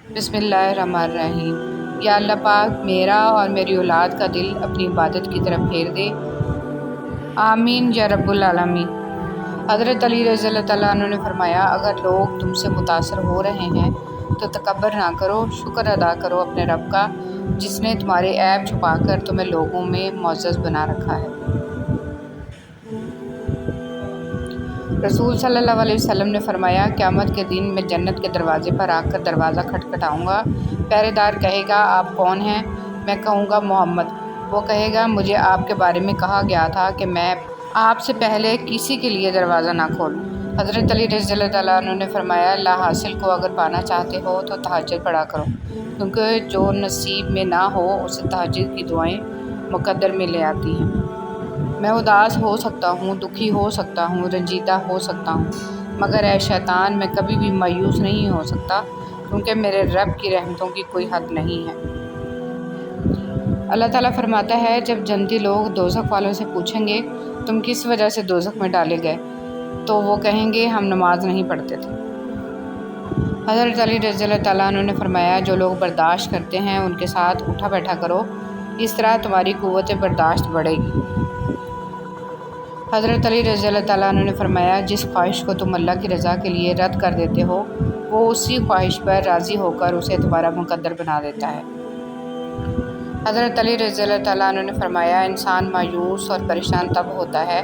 بسم اللہ الرحمن الرحیم۔ یا اللہ پاک میرا اور میری اولاد کا دل اپنی عبادت کی طرف پھیر دے، آمین یا رب العالمین۔ حضرت علی رضی اللہ تعالیٰ عنہ نے فرمایا، اگر لوگ تم سے متاثر ہو رہے ہیں تو تکبر نہ کرو، شکر ادا کرو اپنے رب کا جس نے تمہارے عیب چھپا کر تمہیں لوگوں میں معزز بنا رکھا ہے۔ رسول صلی اللہ علیہ وسلم نے فرمایا، قیامت کے دن میں جنت کے دروازے پر آ کر دروازہ کھٹکھٹاؤں گا۔ پہرے دار کہے گا، آپ کون ہیں؟ میں کہوں گا، محمد۔ وہ کہے گا، مجھے آپ کے بارے میں کہا گیا تھا کہ میں آپ سے پہلے کسی کے لیے دروازہ نہ کھولوں۔ حضرت علی رضی اللہ تعالیٰ عنہ نے فرمایا، لا حاصل کو اگر پانا چاہتے ہو تو تہجد پڑھا کرو، کیونکہ جو نصیب میں نہ ہو اسے تہجد کی دعائیں مقدر میں لے آتی ہیں۔ میں اداس ہو سکتا ہوں، دکھی ہو سکتا ہوں، رنجیدہ ہو سکتا ہوں، مگر اے شیطان میں کبھی بھی مایوس نہیں ہو سکتا، کیونکہ میرے رب کی رحمتوں کی کوئی حد نہیں ہے۔ اللہ تعالیٰ فرماتا ہے، جب جنتی لوگ دوزخ والوں سے پوچھیں گے، تم کس وجہ سے دوزخ میں ڈالے گئے؟ تو وہ کہیں گے، ہم نماز نہیں پڑھتے تھے۔ حضرت علی رضی اللہ تعالیٰ عنہ نے فرمایا، جو لوگ برداشت کرتے ہیں ان کے ساتھ اٹھا بیٹھا کرو، اس طرح تمہاری قوت برداشت بڑھے گی۔ حضرت علی رضی اللہ تعالیٰ عنہ نے فرمایا، جس خواہش کو تم اللہ کی رضا کے لیے رد کر دیتے ہو، وہ اسی خواہش پر راضی ہو کر اسے تمہارا مقدر بنا دیتا ہے۔ حضرت علی رضی اللہ تعالیٰ عنہ نے فرمایا، انسان مایوس اور پریشان تب ہوتا ہے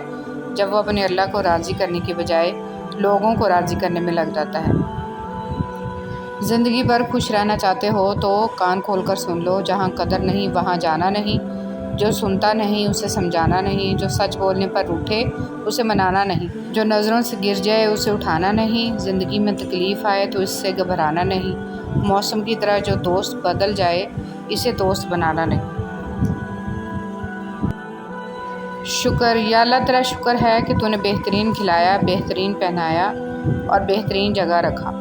جب وہ اپنے اللہ کو راضی کرنے کی بجائے لوگوں کو راضی کرنے میں لگ جاتا ہے۔ زندگی بھر خوش رہنا چاہتے ہو تو کان کھول کر سن لو، جہاں قدر نہیں وہاں جانا نہیں، جو سنتا نہیں اسے سمجھانا نہیں، جو سچ بولنے پر روٹھے اسے منانا نہیں، جو نظروں سے گر جائے اسے اٹھانا نہیں، زندگی میں تکلیف آئے تو اس سے گھبرانا نہیں، موسم کی طرح جو دوست بدل جائے اسے دوست بنانا نہیں۔ شکر، یا اللہ تیرا شکر ہے کہ تو نے بہترین کھلایا، بہترین پہنایا اور بہترین جگہ رکھا۔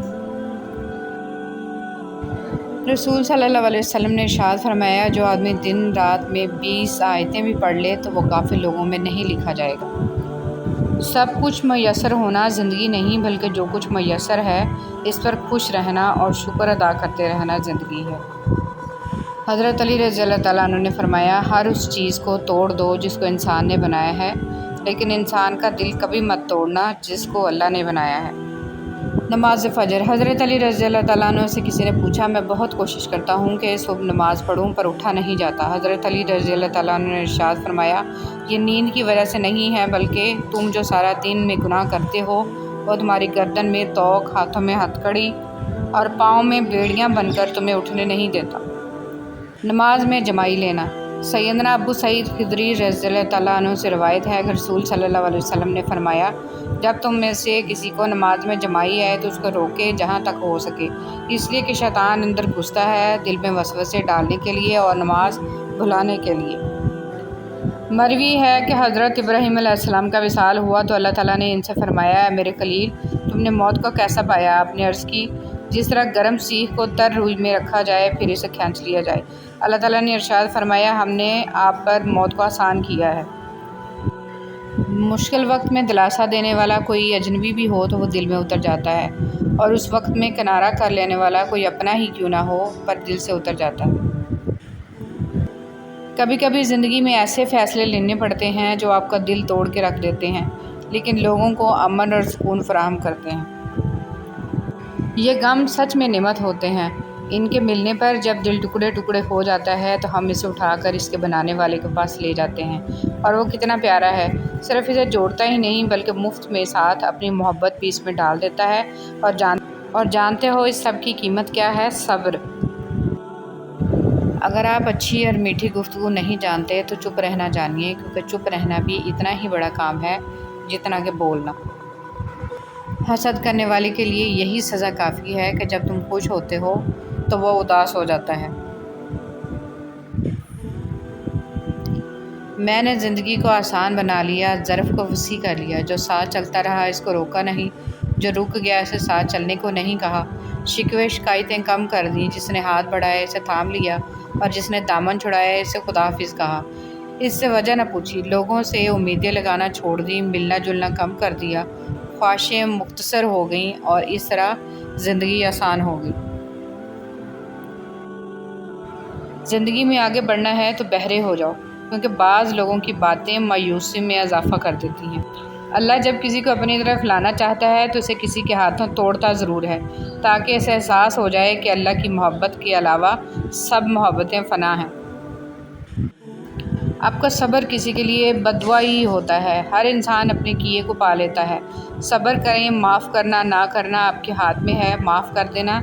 رسول صلی اللہ علیہ وسلم نے ارشاد فرمایا، جو آدمی دن رات میں 20 آیتیں بھی پڑھ لے تو وہ غافل لوگوں میں نہیں لکھا جائے گا۔ سب کچھ میسر ہونا زندگی نہیں، بلکہ جو کچھ میسر ہے اس پر خوش رہنا اور شکر ادا کرتے رہنا زندگی ہے۔ حضرت علی رضی اللہ تعالیٰ عنہ نے فرمایا، ہر اس چیز کو توڑ دو جس کو انسان نے بنایا ہے، لیکن انسان کا دل کبھی مت توڑنا جس کو اللہ نے بنایا ہے۔ نماز فجر۔ حضرت علی رضی اللہ تعالیٰ عنہ سے کسی نے پوچھا، میں بہت کوشش کرتا ہوں کہ صبح نماز پڑھوں پر اٹھا نہیں جاتا۔ حضرت علی رضی اللہ تعالیٰ عنہ نے ارشاد فرمایا، یہ نیند کی وجہ سے نہیں ہے، بلکہ تم جو سارا دن میں گناہ کرتے ہو وہ تمہاری گردن میں توق، ہاتھوں میں ہتھکڑی اور پاؤں میں بیڑیاں بن کر تمہیں اٹھنے نہیں دیتا۔ نماز میں جمائی لینا۔ سیدنا ابو سعید خدری رضی اللہ تعالیٰ عنہ سے روایت ہے کہ رسول صلی اللہ علیہ وسلم نے فرمایا، جب تم میں سے کسی کو نماز میں جمائی ہے تو اس کو روکے جہاں تک ہو سکے، اس لیے کہ شیطان اندر گھستا ہے دل میں وسوسے ڈالنے کے لیے اور نماز بھلانے کے لیے۔ مروی ہے کہ حضرت ابراہیم علیہ السلام کا وصال ہوا تو اللہ تعالیٰ نے ان سے فرمایا، اے میرے خلیل، تم نے موت کو کیسا پایا؟ آپ نے عرض کی، جس طرح گرم سیخ کو تر روئی میں رکھا جائے پھر اسے کھینچ لیا جائے۔ اللہ تعالیٰ نے ارشاد فرمایا، ہم نے آپ پر موت کو آسان کیا ہے۔ مشکل وقت میں دلاسا دینے والا کوئی اجنبی بھی ہو تو وہ دل میں اتر جاتا ہے، اور اس وقت میں کنارہ کر لینے والا کوئی اپنا ہی کیوں نہ ہو پر دل سے اتر جاتا ہے۔ کبھی کبھی زندگی میں ایسے فیصلے لینے پڑتے ہیں جو آپ کا دل توڑ کے رکھ دیتے ہیں، لیکن لوگوں کو امن اور سکون فراہم کرتے ہیں۔ یہ غم سچ میں نعمت ہوتے ہیں، ان کے ملنے پر جب دل ٹکڑے ٹکڑے ہو جاتا ہے تو ہم اسے اٹھا کر اس کے بنانے والے کے پاس لے جاتے ہیں، اور وہ کتنا پیارا ہے، صرف اسے جوڑتا ہی نہیں بلکہ مفت میں ساتھ اپنی محبت بھی اس میں ڈال دیتا ہے۔ اور جانتے ہو اس سب کی قیمت کیا ہے؟ صبر۔ اگر آپ اچھی اور میٹھی گفتگو نہیں جانتے تو چپ رہنا جانیے، کیونکہ چپ رہنا بھی اتنا ہی بڑا کام ہے جتنا کہ بولنا۔ حسد کرنے والے کے لیے یہی سزا کافی ہے کہ جب تم خوش ہوتے ہو تو وہ اداس ہو جاتا ہے۔ میں نے زندگی کو آسان بنا لیا، ظرف کو وسیع کر لیا، جو ساتھ چلتا رہا اس کو روکا نہیں، جو رک گیا اسے ساتھ چلنے کو نہیں کہا، شکوے شکایتیں کم کر دیں، جس نے ہاتھ بڑھائے اسے تھام لیا اور جس نے دامن چھڑایا اسے خدا حافظ کہا، اس سے وجہ نہ پوچھی، لوگوں سے امیدیں لگانا چھوڑ دی، ملنا جلنا کم کر دیا، خواہشیں مختصر ہو گئیں اور اس طرح زندگی آسان ہو گئی۔ زندگی میں آگے بڑھنا ہے تو بہرے ہو جاؤ، کیونکہ بعض لوگوں کی باتیں مایوسی میں اضافہ کر دیتی ہیں۔ اللہ جب کسی کو اپنی طرف لانا چاہتا ہے تو اسے کسی کے ہاتھوں توڑتا ضرور ہے، تاکہ اسے احساس ہو جائے کہ اللہ کی محبت کے علاوہ سب محبتیں فنا ہیں۔ آپ کا صبر کسی کے لیے بددعا ہی ہوتا ہے۔ ہر انسان اپنے کیے کو پا لیتا ہے۔ صبر کریں، معاف کرنا نہ کرنا آپ کے ہاتھ میں ہے۔ معاف کر دینا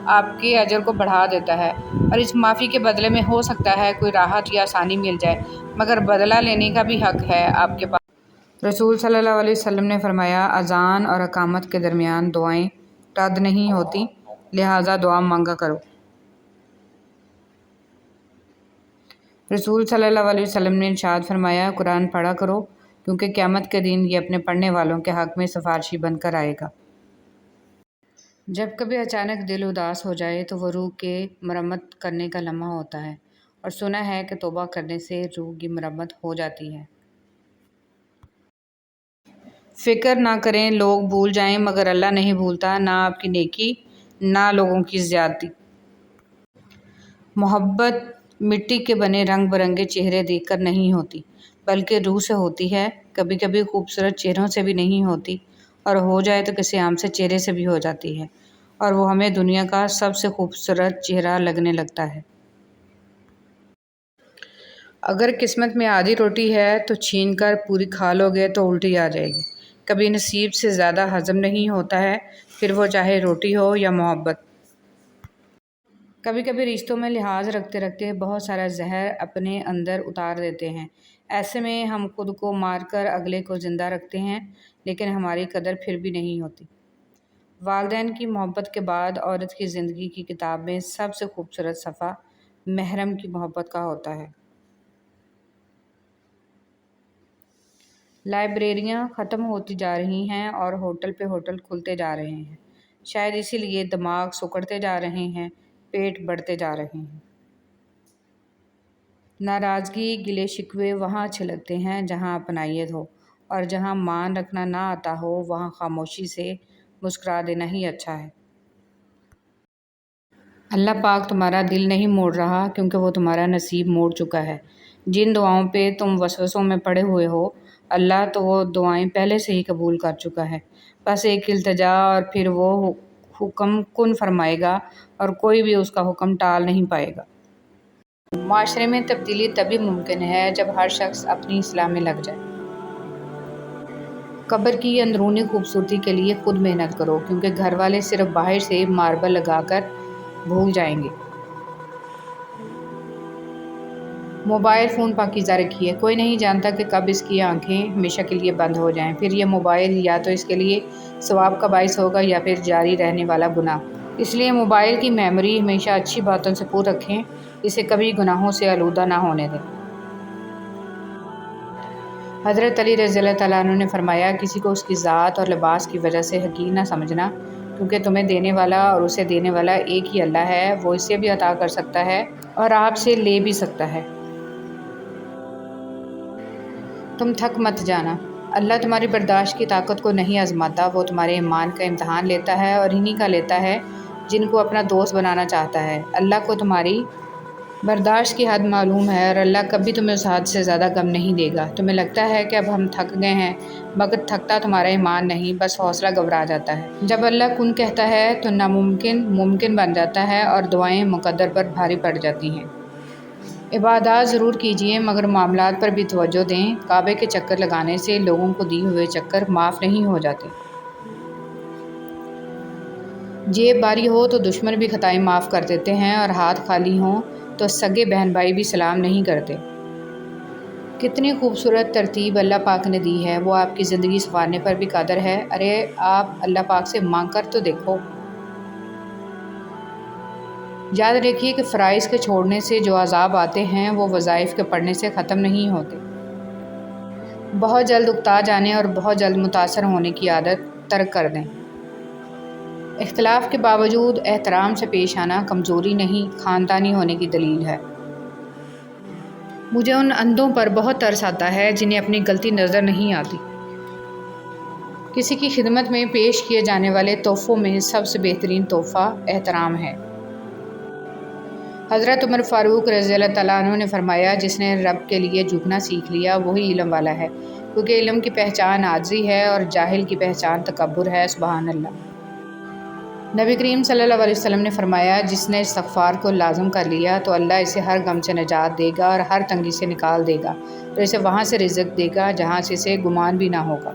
آپ کے اجر کو بڑھا دیتا ہے، اور اس معافی کے بدلے میں ہو سکتا ہے کوئی راحت یا آسانی مل جائے، مگر بدلہ لینے کا بھی حق ہے آپ کے پاس۔ رسول صلی اللہ علیہ وسلم نے فرمایا، اذان اور اقامت کے درمیان دعائیں رد نہیں ہوتی، لہٰذا دعا مانگا کرو۔ رسول صلی اللہ علیہ وسلم نے ارشاد فرمایا، قرآن پڑھا کرو، کیونکہ قیامت کے دن یہ اپنے پڑھنے والوں کے حق میں سفارشی بن کر آئے گا۔ جب کبھی اچانک دل اداس ہو جائے تو وہ روح کے مرمت کرنے کا لمحہ ہوتا ہے، اور سنا ہے کہ توبہ کرنے سے روح کی مرمت ہو جاتی ہے۔ فکر نہ کریں لوگ بھول جائیں، مگر اللہ نہیں بھولتا، نہ آپ کی نیکی نہ لوگوں کی زیادتی۔ محبت مٹی کے بنے رنگ برنگے چہرے دیکھ کر نہیں ہوتی، بلکہ روح سے ہوتی ہے۔ کبھی کبھی خوبصورت چہروں سے بھی نہیں ہوتی، اور ہو جائے تو کسی عام سے چہرے سے بھی ہو جاتی ہے، اور وہ ہمیں دنیا کا سب سے خوبصورت چہرہ لگنے لگتا ہے۔ اگر قسمت میں آدھی روٹی ہے تو چھین کر پوری کھا لو گے تو الٹی آ جائے گی۔ کبھی نصیب سے زیادہ ہضم نہیں ہوتا ہے، پھر وہ چاہے روٹی ہو یا محبت۔ کبھی کبھی رشتوں میں لحاظ رکھتے رکھتے بہت سارا زہر اپنے اندر اتار دیتے ہیں۔ ایسے میں ہم خود کو مار کر اگلے کو زندہ رکھتے ہیں، لیکن ہماری قدر پھر بھی نہیں ہوتی۔ والدین کی محبت کے بعد عورت کی زندگی کی کتاب میں سب سے خوبصورت صفحہ محرم کی محبت کا ہوتا ہے۔ لائبریریاں ختم ہوتی جا رہی ہیں اور ہوٹل پہ ہوٹل کھلتے جا رہے ہیں، شاید اسی لیے دماغ سکڑتے جا رہے ہیں، پیٹ بڑھتے جا رہے ہیں۔ ناراضگی، گلے شکوے وہاں اچھے لگتے ہیں جہاں اپنائیت ہو، اور جہاں مان رکھنا نہ آتا ہو وہاں خاموشی سے مسکرا دینا ہی اچھا ہے۔ اللہ پاک تمہارا دل نہیں موڑ رہا، کیونکہ وہ تمہارا نصیب موڑ چکا ہے۔ جن دعاؤں پہ تم وسوسوں میں پڑے ہوئے ہو، اللہ تو وہ دعائیں پہلے سے ہی قبول کر چکا ہے۔ بس ایک التجا اور پھر وہ حکم کن فرمائے گا، اور کوئی بھی اس کا حکم ٹال نہیں پائے گا۔ معاشرے میں تبدیلی تبھی ممکن ہے جب ہر شخص اپنی اصلاح میں لگ جائے۔ قبر کی اندرونی خوبصورتی کے لیے خود محنت کرو، کیونکہ گھر والے صرف باہر سے ماربل لگا کر بھول جائیں گے۔ موبائل فون پاکیزہ رکھیے، کوئی نہیں جانتا کہ کب اس کی آنکھیں ہمیشہ کے لیے بند ہو جائیں، پھر یہ موبائل یا تو اس کے لیے ثواب کا باعث ہوگا یا پھر جاری رہنے والا گناہ۔ اس لیے موبائل کی میموری ہمیشہ اچھی باتوں سے پر رکھیں، اسے کبھی گناہوں سے آلودہ نہ ہونے دیں۔ حضرت علی رضی اللہ تعالیٰ عنہ نے فرمایا، کسی کو اس کی ذات اور لباس کی وجہ سے حقیر نہ سمجھنا، کیونکہ تمہیں دینے والا اور اسے دینے والا ایک ہی اللہ ہے، وہ اسے بھی عطا کر سکتا ہے اور آپ سے لے بھی سکتا ہے۔ تم تھک مت جانا، اللہ تمہاری برداشت کی طاقت کو نہیں آزماتا، وہ تمہارے ایمان کا امتحان لیتا ہے، اور انہی کا لیتا ہے جن کو اپنا دوست بنانا چاہتا ہے۔ اللہ کو تمہاری برداشت کی حد معلوم ہے، اور اللہ کبھی تمہیں اس حد سے زیادہ غم نہیں دے گا۔ تمہیں لگتا ہے کہ اب ہم تھک گئے ہیں، مگر تھکتا تمہارا ایمان نہیں، بس حوصلہ گھبرا جاتا ہے۔ جب اللہ کن کہتا ہے تو ناممکن ممکن بن جاتا ہے، اور دعائیں مقدر پر بھاری پڑ جاتی ہیں۔ عبادات ضرور کیجیے، مگر معاملات پر بھی توجہ دیں۔ کعبے کے چکر لگانے سے لوگوں کو دیے ہوئے چکر معاف نہیں ہو جاتے۔ جیب باری ہو تو دشمن بھی خطائیں معاف کر دیتے ہیں، اور ہاتھ خالی ہوں تو سگے بہن بھائی بھی سلام نہیں کرتے۔ کتنی خوبصورت ترتیب اللہ پاک نے دی ہے، وہ آپ کی زندگی سنوارنے پر بھی قادر ہے۔ ارے آپ اللہ پاک سے مانگ کر تو دیکھو۔ یاد رکھیے کہ فرائض کے چھوڑنے سے جو عذاب آتے ہیں وہ وظائف کے پڑھنے سے ختم نہیں ہوتے۔ بہت جلد اکتا جانے اور بہت جلد متاثر ہونے کی عادت ترک کر دیں۔ اختلاف کے باوجود احترام سے پیش آنا کمزوری نہیں، خاندانی ہونے کی دلیل ہے۔ مجھے ان اندھوں پر بہت ترس آتا ہے جنہیں اپنی غلطی نظر نہیں آتی۔ کسی کی خدمت میں پیش کیے جانے والے تحفوں میں سب سے بہترین تحفہ احترام ہے۔ حضرت عمر فاروق رضی اللہ تعالیٰ عنہ نے فرمایا، جس نے رب کے لیے جھکنا سیکھ لیا وہی علم والا ہے، کیونکہ علم کی پہچان عاجزی ہے اور جاہل کی پہچان تکبر ہے۔ سبحان اللہ۔ نبی کریم صلی اللہ علیہ وسلم نے فرمایا، جس نے استغفار کو لازم کر لیا تو اللہ اسے ہر غم سے نجات دے گا اور ہر تنگی سے نکال دے گا، تو اسے وہاں سے رزق دے گا جہاں سے اسے گمان بھی نہ ہوگا۔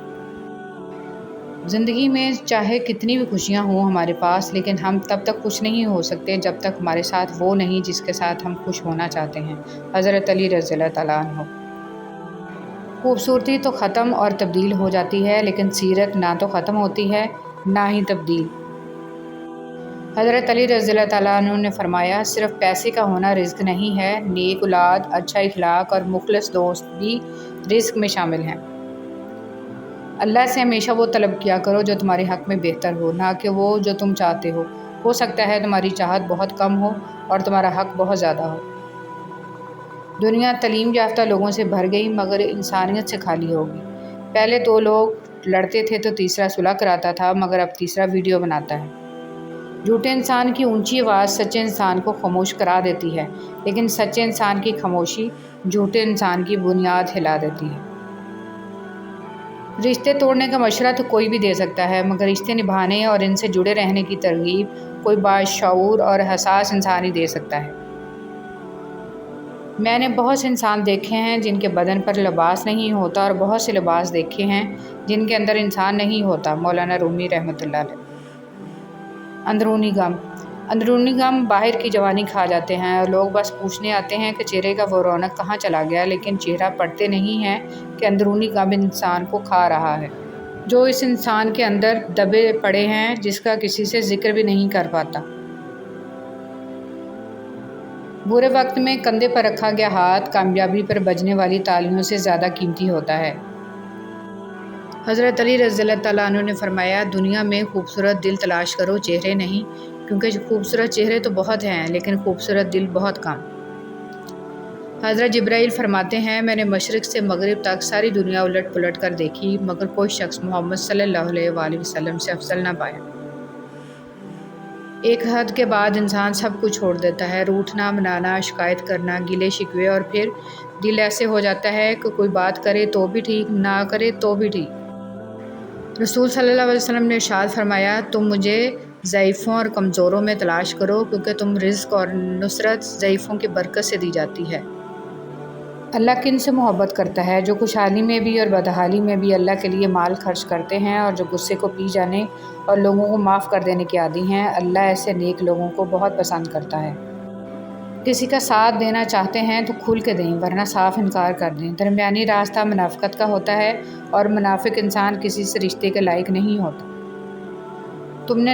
زندگی میں چاہے کتنی بھی خوشیاں ہوں ہمارے پاس، لیکن ہم تب تک خوش نہیں ہو سکتے جب تک ہمارے ساتھ وہ نہیں جس کے ساتھ ہم خوش ہونا چاہتے ہیں۔ حضرت علی رضی اللہ تعالیٰ عنہ۔ خوبصورتی تو ختم اور تبدیل ہو جاتی ہے، لیکن سیرت نہ تو ختم ہوتی ہے نہ ہی تبدیل۔ حضرت علی رضی اللہ تعالیٰ عنہ نے فرمایا، صرف پیسے کا ہونا رزق نہیں ہے، نیک اولاد، اچھا اخلاق اور مخلص دوست بھی رزق میں شامل ہیں۔ اللہ سے ہمیشہ وہ طلب کیا کرو جو تمہارے حق میں بہتر ہو، نہ کہ وہ جو تم چاہتے ہو۔ ہو سکتا ہے تمہاری چاہت بہت کم ہو اور تمہارا حق بہت زیادہ ہو۔ دنیا تعلیم یافتہ لوگوں سے بھر گئی مگر انسانیت سے خالی ہوگی۔ پہلے 2 لوگ لڑتے تھے تو تیسرا صلح کراتا تھا، مگر اب تیسرا ویڈیو بناتا ہے۔ جھوٹے انسان کی اونچی آواز سچے انسان کو خاموش کرا دیتی ہے، لیکن سچے انسان کی خاموشی جھوٹے انسان کی بنیاد ہلا دیتی ہے۔ رشتے توڑنے کا مشورہ تو کوئی بھی دے سکتا ہے، مگر رشتے نبھانے اور ان سے جڑے رہنے کی ترغیب کوئی باشعور اور حساس انسان ہی دے سکتا ہے۔ میں نے بہت سے انسان دیکھے ہیں جن کے بدن پر لباس نہیں ہوتا، اور بہت سے لباس دیکھے ہیں جن کے اندر انسان نہیں ہوتا۔ مولانا رومی رحمۃ اللہ علیہ۔ اندرونی غم۔ اندرونی غم باہر کی جوانی کھا جاتے ہیں اور لوگ بس پوچھنے آتے ہیں کہ چہرے کا وہ رونق کہاں چلا گیا، لیکن چہرہ پڑھتے نہیں ہیں کہ اندرونی غم انسان کو کھا رہا ہے، جو اس انسان کے اندر دبے پڑے ہیں، جس کا کسی سے ذکر بھی نہیں کر پاتا۔ برے وقت میں کندھے پر رکھا گیا ہاتھ کامیابی پر بجنے والی تالیوں سے زیادہ قیمتی ہوتا ہے۔ حضرت علی رضی اللہ تعالیٰ عنہ نے فرمایا، دنیا میں خوبصورت دل تلاش کرو، چہرے نہیں، کیونکہ خوبصورت چہرے تو بہت ہیں لیکن خوبصورت دل بہت کم۔ حضرت جبرائیل فرماتے ہیں، میں نے مشرق سے مغرب تک ساری دنیا الٹ پلٹ کر دیکھی مگر کوئی شخص محمد صلی اللہ علیہ وآلہ وسلم سے افضل نہ پایا۔ ایک حد کے بعد انسان سب کچھ چھوڑ دیتا ہے، روٹھنا، منانا، شکایت کرنا، گلے شکوے، اور پھر دل ایسے ہو جاتا ہے کہ کوئی بات کرے تو بھی ٹھیک، نہ کرے تو بھی ٹھیک۔ رسول صلی اللہ علیہ وسلم نے ارشاد فرمایا، تم مجھے ضعیفوں اور کمزوروں میں تلاش کرو، کیونکہ تم رزق اور نصرت ضعیفوں کی برکت سے دی جاتی ہے۔ اللہ کن سے محبت کرتا ہے؟ جو خوشحالی میں بھی اور بدحالی میں بھی اللہ کے لیے مال خرچ کرتے ہیں اور جو غصے کو پی جانے اور لوگوں کو معاف کر دینے کے عادی ہیں۔ اللہ ایسے نیک لوگوں کو بہت پسند کرتا ہے۔ کسی کا ساتھ دینا چاہتے ہیں تو کھل کے دیں، ورنہ صاف انکار کر دیں۔ درمیانی راستہ منافقت کا ہوتا ہے اور منافق انسان کسی سے رشتے کے لائق نہیں ہوتا۔ تم نے